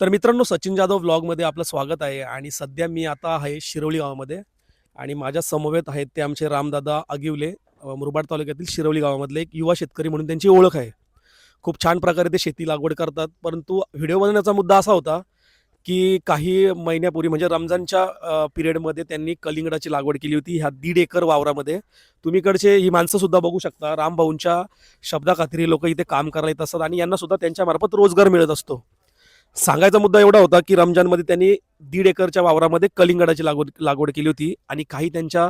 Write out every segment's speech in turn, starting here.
तर मित्रांनो, सचिन जाधव व्लॉगमध्ये आपलं स्वागत आहे. आणि सध्या मी आता आहे शिरवली गावामध्ये आणि माझ्या समवेत आहेत ते आमचे रामदादा आगिवले, मुरबाड तालुक्यातील शिरवली गावामधले एक युवा शेतकरी म्हणून त्यांची ओळख आहे. खूप छान प्रकारे ते शेती लागवड करतात. परंतु व्हिडिओ बनवण्याचा मुद्दा असा होता, की काही महिन्यापूर्वी म्हणजे रमजानच्या पिरियडमध्ये त्यांनी कलिंगडाची लागवड केली होती ह्या 1.5 एकर वावरामध्ये. तुम्ही इकडचे ही माणसं सुद्धा बघू शकता. रामभाऊंच्या शब्दाखात्री हे लोकं इथे काम करायला येत असतात आणि यांना सुद्धा त्यांच्यामार्फत रोजगार मिळत असतो. सांगायचा मुद्दा एवढा होता, की रमजानमध्ये त्यांनी 1.5 एकरच्या वावरामध्ये कलिंगडाची लागवड लागवड केली होती आणि काही त्यांच्या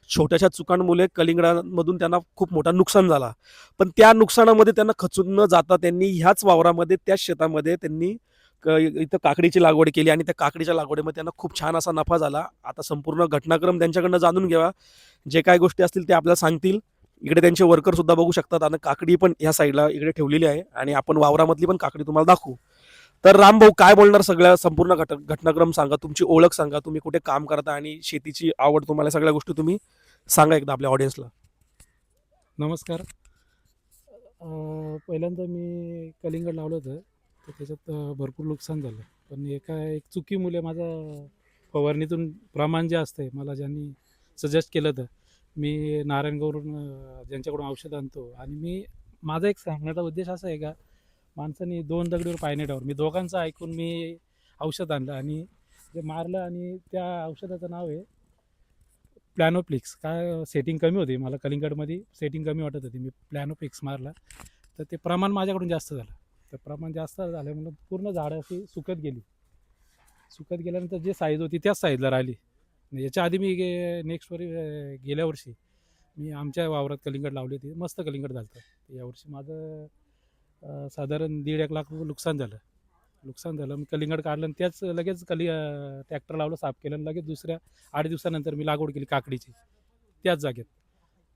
छोट्याशा चुकांमुळे कलिंगडामधून त्यांना खूप मोठा नुकसान झाला. पण त्या नुकसानामध्ये त्यांना खचून न जाता त्यांनी ह्याच वावरामध्ये, त्याच शेतामध्ये त्यांनी इथं काकडीची लागवड केली आणि त्या काकडीच्या लागवडीमध्ये त्यांना खूप छान असा नफा झाला. आता संपूर्ण घटनाक्रम त्यांच्याकडनं जाणून घ्यावा. जे काही गोष्टी असतील ते आपल्याला सांगतील. इकडे त्यांचे वर्कर सुद्धा बघू शकतात आणि काकडी पण ह्या साईडला इकडे ठेवलेली आहे आणि आपण वावरामधली पण काकडी तुम्हाला दाखवू. तर रामभाऊ काय बोलणार, सगळ्या संपूर्ण घटनाक्रम सांगा, तुमची ओळख सांगा, तुम्ही कुठे काम करता आणि शेतीची आवड तुम्हाला, सगळ्या गोष्टी तुम्ही सांगा एकदा आपल्या ऑडियन्सला. नमस्कार. पहिल्यांदा मी कलिंगड लावलं होतं, तर त्याच्यात भरपूर नुकसान झालं. पण एक चुकीमुळे माझं फवारणीतून प्रमाण जे असतं मला ज्यांनी सजेस्ट केलं होतं, मी नारायणगाववरून ज्यांच्याकडून औषध आणतो आणि माझा एक सांगण्याचा उद्देश असा आहे का, माणसाने दोन दगडीवर पाय नाही ठेवला. मी दोघांचं ऐकून मी औषध आणलं आणि ते मारलं आणि त्या औषधाचं नाव आहे प्लॅनोप्लिक्स. काय सेटिंग कमी होती मला कलिंगडमध्ये, सेटिंग कमी वाटत होती. मी प्लॅनोप्लिक्स मारला तर ते प्रमाण माझ्याकडून जास्त झालं. तर प्रमाण जास्त झाल्यामुळं पूर्ण झाडं अशी सुकत गेली. सुकत गेल्यानंतर जे साईज होती त्याच साईजला राहिली. याच्या आधी मी नेक्स्ट गेल्या वर्षी मी आमच्या वावरात कलिंगड लावली होती. मस्त कलिंगड झालं होतं. यावर्षी माझं साधारण 1.5 लाख रुपये नुकसान झालं. मी कलिंगड काढलं आणि त्याच लगेच ट्रॅक्टर लावलं, साफ केलं आणि लगेच दुसऱ्या 8 दिवसानंतर मी लागवड केली काकडीची त्याच जागेत.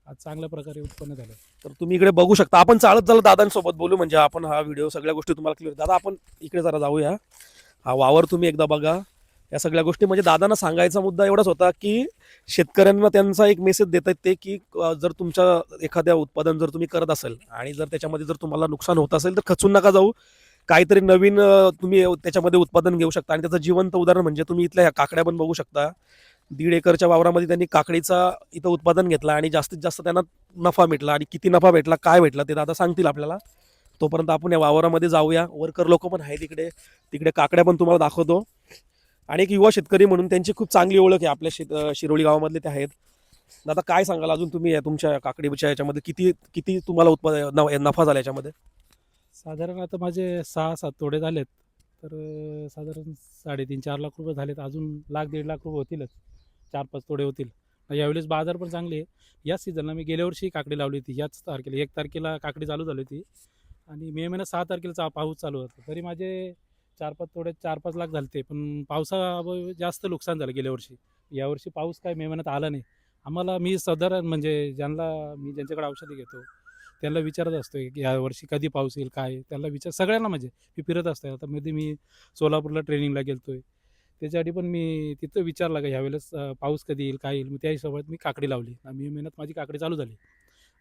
आज चांगल्या प्रकारे उत्पन्न झालं. तर तुम्ही इकडे बघू शकता. आपण चालत चालत दादांसोबत बोलू, म्हणजे आपण हा व्हिडिओ सगळ्या गोष्टी तुम्हाला क्लिअर. दादा, आपण इकडे जरा जाऊया. हा वावर तुम्ही एकदा बघा. या सगळ्या गोष्टी म्हणजे दादांना सांगायचा मुद्दा एवढाच होता, की शेतकऱ्यांना त्यांचा एक मेसेज देतात ते, की जर तुमच्या एखाद्या उत्पादन जर तुम्ही करत असेल आणि जर त्याच्यामध्ये जर तुम्हाला नुकसान होत असेल तर खचून नका जाऊ. काहीतरी नवीन तुम्ही त्याच्यामध्ये उत्पादन घेऊ शकता. आणि त्याचं जिवंत उदाहरण म्हणजे तुम्ही इथल्या ह्या काकड्या पण बघू शकता. 1.5 एकरच्या वावरामध्ये त्यांनी काकडीचा इथं उत्पादन घेतलं आणि जास्तीत जास्त त्यांना नफा भेटला. आणि किती नफा भेटला, काय भेटला, ते दादा सांगतील आपल्याला. तोपर्यंत आपण या वावरामध्ये जाऊया. वर्कर लोक पण आहेत तिकडे. तिकडे काकड्या पण तुम्हाला दाखवतो. आणि एक युवा शेतकरी म्हणून त्यांची खूप चांगली ओळख आहे आपल्या शिरोळी गावामधले ते आहेत. दादा, काय सांगाल अजून तुम्ही तुमच्या काकडीच्या याच्यामध्ये किती किती तुम्हाला नफा झाला याच्यामध्ये? साधारण आता माझे 6-7 तोडे झालेत. तर साधारण 3.5-4 लाख रुपये झालेत. अजून 1-1.5 लाख रुपये होतीलच. 4-5 तोडे होतील. यावेळेस बाजार पण चांगले आहे. याच सीझनला मी गेल्या वर्षी काकडी लावली होती. याच तारखेला 1 तारखेला काकडी चालू झाली होती आणि मे महिन्यात 6 तारखेला पाऊस चालू होता. तरी माझे 4-5 तोडे 4-5 लाख झाले ते. पण पावसाअभावी जास्त नुकसान झालं गेल्या वर्षी. यावर्षी पाऊस काय मे महिन्यात आला नाही. मी साधारण म्हणजे मी ज्यांच्याकडे औषधी घेतो त्यांना विचारत असतो की यावर्षी कधी पाऊस येईल, काय त्यांना सगळ्यांना म्हणजे मी फिरत असतो. आता मध्ये मी सोलापूरला ट्रेनिंगला गेलतोय. त्याच्यासाठी पण मी तिथं विचारलं का ह्यावेळेस पाऊस कधी येईल, काय येईल. मग त्या हिशोबात मी काकडी लावली. मे महिन्यात माझी काकडी चालू झाली.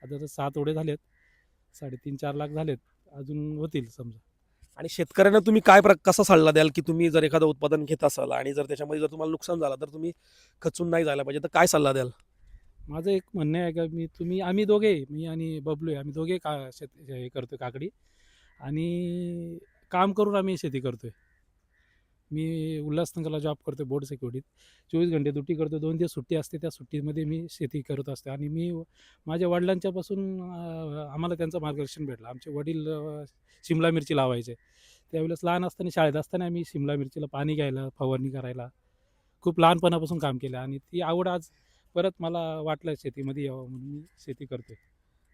आता तर 7 तोडे झालेत. 3.5-4 लाख झालेत. अजून होतील समजा. आणि शेतकऱ्यांना तुम्ही कसा सल्ला द्याल, की तुम्ही जर एखादं उत्पादन घेत असाल आणि जर त्याच्यामध्ये जर तुम्हाला नुकसान झालं तर तुम्ही खचून नाही जायला पाहिजे, तर काय सल्ला द्याल? माझं एक म्हणणं आहे का, आम्ही दोघे, मी आणि बबलू आहे, आम्ही दोघे हे करतोय काकडी आणि काम करून आम्ही शेती करतोय. मी उल्हासनगरला जॉब करतो बोर्ड सिक्युरिटीत. 24 घंटे ड्युटी करतो. 2 दिवस सुट्टी असते. त्या सुट्टीमध्ये मी शेती करत असतो आणि माझ्या वडिलांच्यापासून आम्हाला त्यांचं मार्गदर्शन भेटलं. आमचे वडील शिमला मिरची लावायचे. त्यावेळेस लहान असताना, शाळेत असताना आम्ही शिमला मिरचीला पाणी घ्यायला, फवारणी करायला खूप लहानपणापासून काम केलं आणि ती आवड आज परत मला वाटलं शेतीमध्ये यावं म्हणून मी शेती करतोय.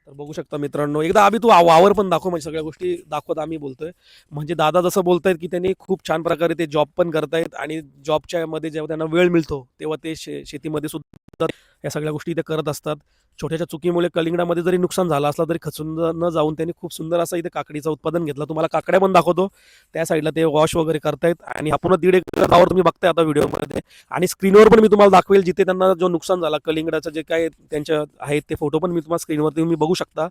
तर बघू शकता मित्रांनो, एकदा आम्ही तू वावर पण दाखव, म्हणजे सगळ्या गोष्टी दाखवत आम्ही बोलतोय. म्हणजे दादा जसं बोलतायत, की त्यांनी खूप छान प्रकारे ते जॉब पण करतायत आणि जॉबच्या मध्ये जेव्हा त्यांना वेळ मिळतो तेव्हा ते शेतीमध्ये सुद्धा या सगळ्या गोष्टी ते करत असतात. छोट्याशा चुकीमुळे कलिंगडामध्ये जरी नुकसान झालं असलं तरी खचून न जाऊन त्यांनी खूप सुंदर असं इथे काकडीचं उत्पादन घेतलं. तुम्हाला काकड्या पण दाखवतो. त्या साईडला ते वॉश वगैरे करतायत आणि हा पूर्ण 1.5 एकर वावर तुम्ही बघताय आता व्हिडिओमध्ये. आणि स्क्रीनवर पण मी तुम्हाला दाखवेल जिथे त्यांना जो नुकसान झाला कलिंगडाचं, जे काय त्यांच्या आहेत ते फोटो पण मी तुम्हाला स्क्रीनवरती तुम्ही बघू शकता.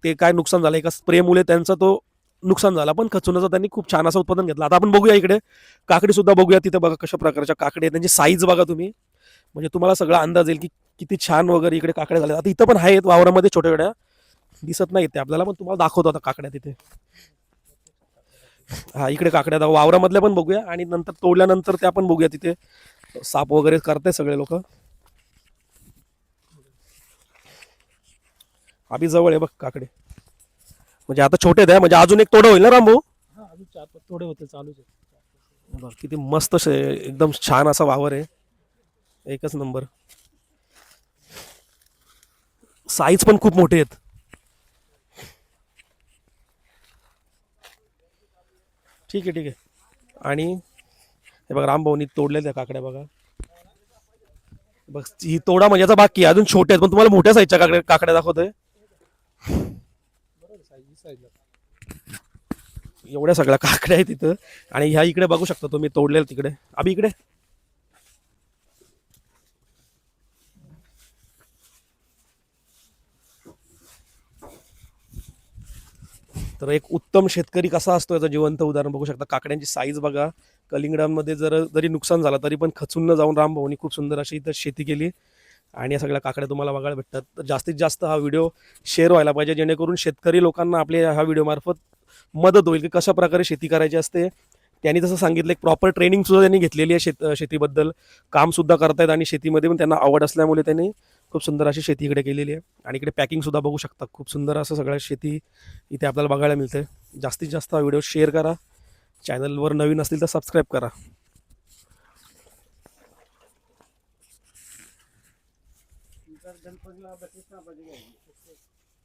ते काय नुकसान झालं, एका स्प्रेमुळे त्यांचा तो नुकसान झालं, पण खचुनाचं त्यांनी खूप छान असं उत्पादन घेतलं. आता आपण बघूया इकडे काकडी सुद्धा बघूया. तिथे बघा कशा प्रकारच्या काकडी आहेत, त्यांची साईज बघा तुम्ही, म्हणजे तुम्हाला सगळा अंदाज येईल की किती छान वगैरे इकडे काकड्या झाल्या. आता इथं पण आहेत वावरामध्ये छोट्या छोट्या, दिसत नाहीत ते आपल्याला, पण तुम्हाला दाखवतो आता काकड्या तिथे. हा इकडे काकड्या वावरामधल्या पण बघूया आणि नंतर तोडल्यानंतर त्या पण बघूया. तिथे साप वगैरे करते सगळे लोक. आधी जवळ आहे बघ काकडे, म्हणजे आता छोटे द्या, म्हणजे अजून एक तोडं होईल ना रामभाऊ. हा अजून 4-5 थोडे होते, चालूच आहे. बघ, किती मस्त एकदम छान असा वावर आहे, एकच नंबर. साईज पण खूप मोठे आहेत. ठीक आहे ठीक आहे. आणि हे बघा रामभाऊनी तोडलेल्या त्या काकड्या बघा. बघ ही तोडा म्हणजे आता बाकी आहे, अजून छोटे आहेत, पण तुम्हाला मोठ्या साईजच्या काकड्या काकड्या दाखवतोय. बरोबर साईज साईज. एवढ्या सगळ्या काकड्या आहेत तिथं. आणि ह्या इकडे बघू शकता तुम्ही तोडलेल्या तिकडे. अभि इकडे तर एक उत्तम शेतकरी कसा असतो याचं जिवंत उदाहरण बघू शकता. काकड्यांची साईज बघा. कलिंगडामध्ये जरी नुकसान झालं तरी पण खचून न जाऊन रामभाऊनी खूप सुंदर अशी इथं शेती केली आणि या सगळ्या काकड्या तुम्हाला बघायला भेटतात. तर जास्तीत जास्त हा व्हिडिओ शेअर व्हायला पाहिजे, जेणेकरून शेतकरी लोकांना आपल्या ह्या व्हिडिओमार्फत मदत होईल की कशा प्रकारे शेती करायची असते. त्यांनी जसं सांगितलं, एक प्रॉपर ट्रेनिंग सुद्धा त्यांनी घेतलेली आहे शेतीबद्दल, काम सुद्धा करतायत आणि शेतीमध्ये पण त्यांना आवड असल्यामुळे त्यांनी खूप सुंदर अशी शेती इकडे केलेली आहे. आणि इकडे पॅकिंग सुद्धा बघू शकता, खूप सुंदर असं सगळं शेती इथे आपल्याला बघायला मिळते. जास्तीत जास्त हा व्हिडिओ शेअर करा, चॅनलवर नवीन असतील तर सबस्क्राईब करा. गणपतीला बसेस ना पाहिजे.